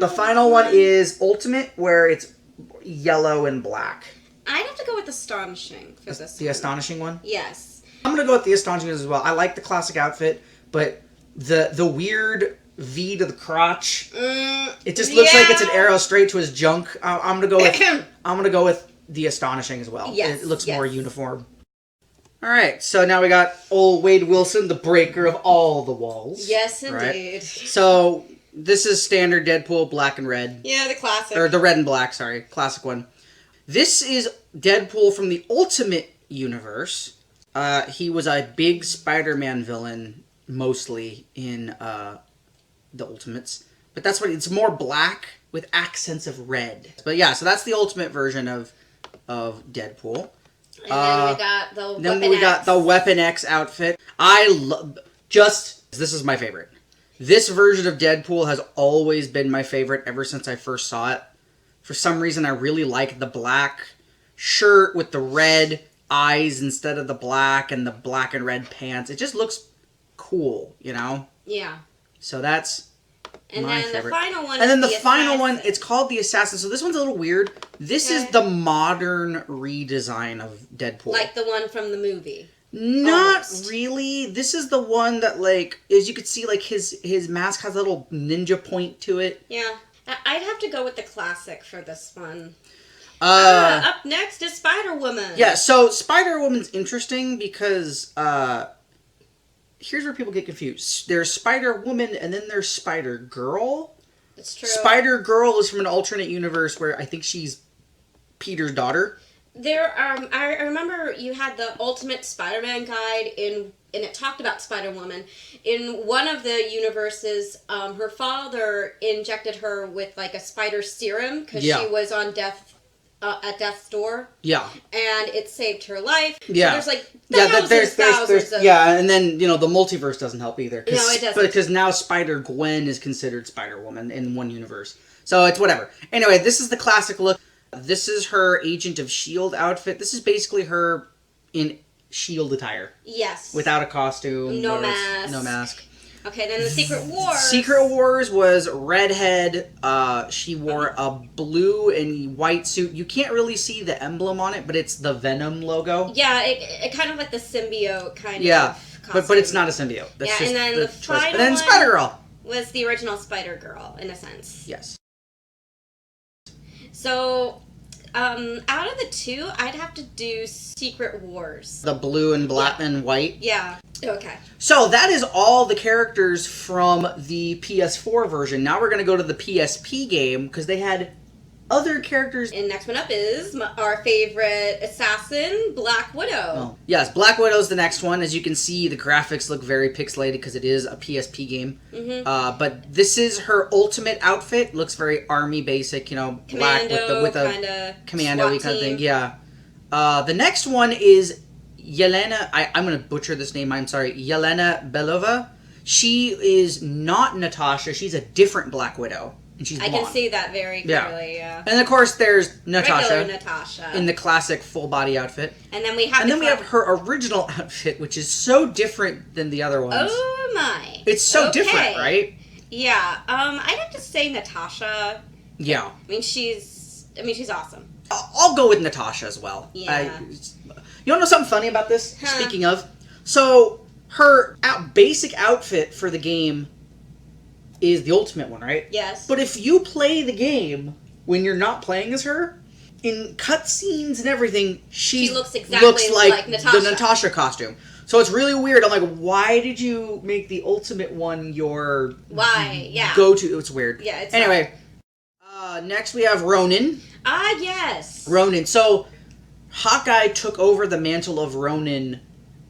final one is Ultimate, where it's yellow and black. I'd have to go with Astonishing for this The Astonishing one? Yes. I'm going to go with the Astonishing as well. I like the classic outfit, but the weird V to the crotch, it just looks like it's an arrow straight to his junk. I'm going to go with the Astonishing as well. Yes. It looks more uniform. All right, so now we got old Wade Wilson, the breaker of all the walls. Yes, indeed. Right? So this is standard Deadpool, black and red. Yeah, the classic. Or the red and black, sorry. Classic one. This is Deadpool from the Ultimate Universe. He was a big Spider-Man villain, mostly, in the Ultimates. But that's what it's more black with accents of red. But yeah, so that's the Ultimate version of Deadpool. And then we got the Weapon X outfit. This is my favorite. This version of Deadpool has always been my favorite ever since I first saw it. For some reason, I really like the black shirt with the red eyes instead of the black and the black and red pants. It just looks cool, you know? Yeah. So that's and my then favorite. The final one and then is the final one, it's called the Assassin. So this one's a little weird. This is the modern redesign of Deadpool. Like the one from the movie. Not really. This is the one that, like, as you could see, like, his mask has a little ninja point to it. Yeah. I'd have to go with the classic for this one. Up next is Spider-Woman. Yeah, so Spider-Woman's interesting because, here's where people get confused. There's Spider-Woman and then there's Spider-Girl. That's true. Spider-Girl is from an alternate universe where I think she's Peter's daughter. I remember you had the Ultimate Spider-Man guide and it talked about Spider-Woman. In one of the universes, her father injected her with like a spider serum because she was on at death's door. Yeah. And it saved her life. Yeah. So there's like thousands of... Yeah, and then, you know, the multiverse doesn't help either. No, it doesn't. Because now Spider-Gwen is considered Spider-Woman in one universe. So it's whatever. Anyway, this is the classic look. This is her Agent of S.H.I.E.L.D. outfit. This is basically her in S.H.I.E.L.D. attire. Yes. Without a costume. No mask. No mask. Okay, then the Secret Wars. Secret Wars was redhead. She wore a blue and white suit. You can't really see the emblem on it, but it's the Venom logo. Yeah, it kind of like the symbiote kind of costume. But it's not a symbiote. That's just and then the final and then Spider-Girl was the original Spider-Girl, in a sense. Yes. So, out of the two, I'd have to do Secret Wars. The blue and black and white? Yeah. Okay. So that is all the characters from the PS4 version. Now we're going to go to the PSP game because they had other characters. And next one up is our favorite assassin, Black Widow. Oh. Yes, Black Widow's the next one. As you can see, the graphics look very pixelated because it is a PSP game. Mm-hmm. But this is her ultimate outfit. Looks very army basic, you know, black with a commando-y kind of thing. Yeah. The next one is Yelena. I'm going to butcher this name. I'm sorry. Yelena Belova. She is not Natasha. She's a different Black Widow. And she's blonde. I can see that very clearly, yeah. And of course, there's Natasha. Regular Natasha. In the classic full body outfit. And then we have we have her original outfit, which is so different than the other ones. Oh my. It's so different, right? Yeah. I'd have to say Natasha. Yeah. I mean, she's awesome. I'll go with Natasha as well. Yeah. You want to know something funny about this? Huh. Speaking of. So, her basic outfit for the game is the ultimate one, right? Yes. But if you play the game when you're not playing as her, in cutscenes and everything, she looks like Natasha. the Natasha costume. So it's really weird. I'm like, why did you make the ultimate one your go-to? It's weird. Yeah, it's anyway, next we have Ronin. Ah, yes. Ronin. So Hawkeye took over the mantle of Ronin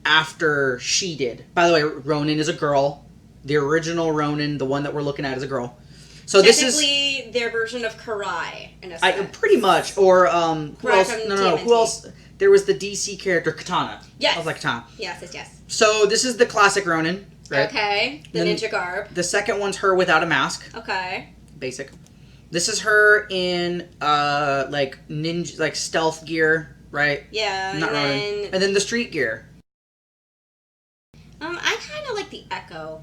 after she did. By the way, Ronin is a girl. The original Ronin, the one that we're looking at, is a girl. So this is their version of Karai, in a sense. Pretty much. Or who else? No. Who else? There was the DC character Katana. Yes. I was like Katana. Yes. So this is the classic Ronin, right? Okay. The ninja garb. The second one's her without a mask. Okay. Basic. This is her in like ninja, like stealth gear, right? Yeah. Not Ronin. And then the street gear. I kind of like the Echo.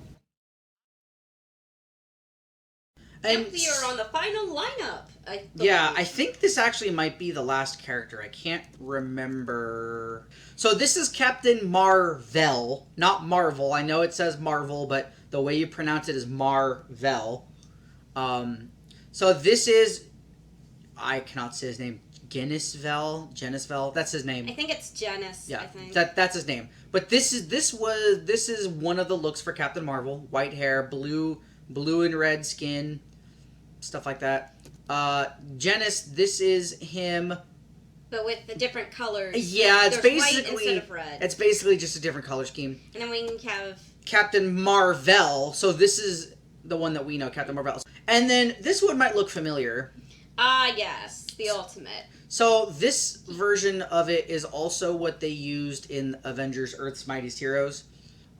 And we are on the final lineup. I think this actually might be the last character. I can't remember. So this is Captain Marvel, not Marvel. I know it says Marvel, but the way you pronounce it is Marvel. So this is, I cannot say his name. Genisvel. That's his name. I think it's Genis. Yeah, I think. that's his name. But this is one of the looks for Captain Marvel. White hair, blue and red skin, stuff like that. Genis, this is him. But with the different colors. Yeah, it's basically white instead of red. It's basically just a different color scheme. And then we have Captain Marvel. So this is the one that we know, Captain Marvel. And then this one might look familiar. Ah, yes, the ultimate. So this version of it is also what they used in Avengers: Earth's Mightiest Heroes.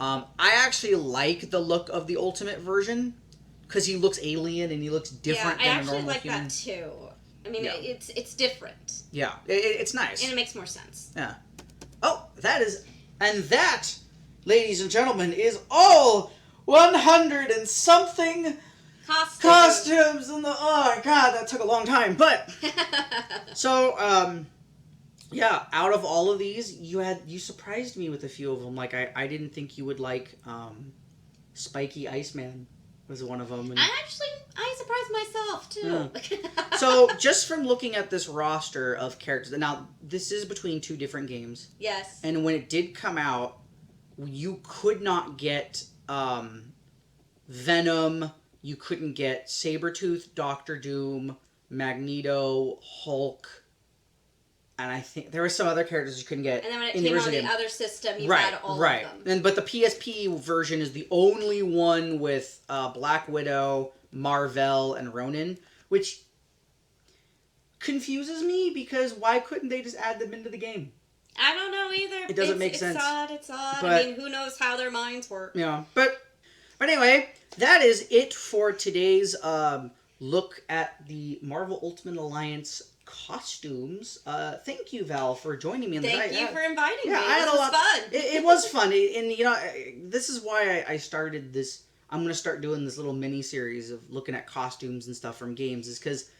I actually like the look of the ultimate version because he looks alien and he looks different than a normal human. I actually like that too. I mean, Yeah. it's different. Yeah, it's nice. And it makes more sense. Yeah. Oh, that, ladies and gentlemen, is all 100 and something costumes in the. Oh my god, that took a long time. But so yeah, out of all of these, you surprised me with a few of them. Like I didn't think you would like Spiky Iceman was one of them. And I surprised myself too. Yeah. So just from looking at this roster of characters, now this is between two different games. Yes. And when it did come out, you could not get Venom. You couldn't get Sabertooth, Doctor Doom, Magneto, Hulk, and I think there were some other characters you couldn't get. And then when it in came the on the original game. other system, you had all of them. And but the PSP version is the only one with Black Widow, Marvel, and Ronin, which confuses me because why couldn't they just add them into the game? I don't know either. It doesn't make sense. It's odd. But, I mean, who knows how their minds work? Yeah, but anyway, that is it for today's look at the Marvel Ultimate Alliance costumes. Thank you, Val, for joining me on the night. Thank you for inviting me. I had this was fun. It was fun, and you know, this is why I started this. I'm gonna start doing this little mini series of looking at costumes and stuff from games, is because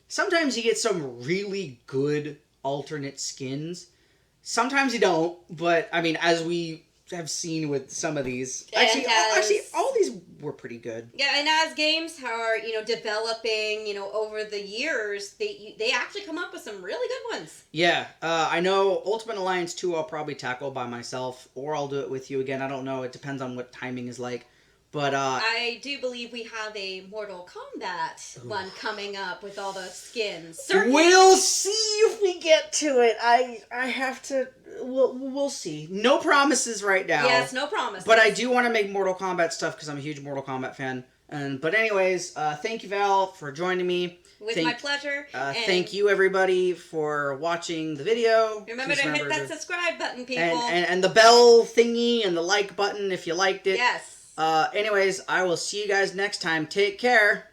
sometimes you get some really good alternate skins. Sometimes you don't, but I mean, as we have seen with some of these, actually, all these were pretty good. Yeah, and as games are, developing, over the years, they actually come up with some really good ones. Yeah, I know Ultimate Alliance 2 I'll probably tackle by myself, or I'll do it with you again. I don't know. It depends on what timing is like. But I do believe we have a Mortal Kombat one coming up with all the skins. Certainly. We'll see if we get to it. I have to. We'll see. No promises right now. Yes, no promises. But I do want to make Mortal Kombat stuff because I'm a huge Mortal Kombat fan. But anyways, thank you, Val, for joining me. My pleasure. Thank you, everybody, for watching the video. Remember to hit that subscribe button, people. And the bell thingy and the like button if you liked it. Yes. Anyways, I will see you guys next time. Take care.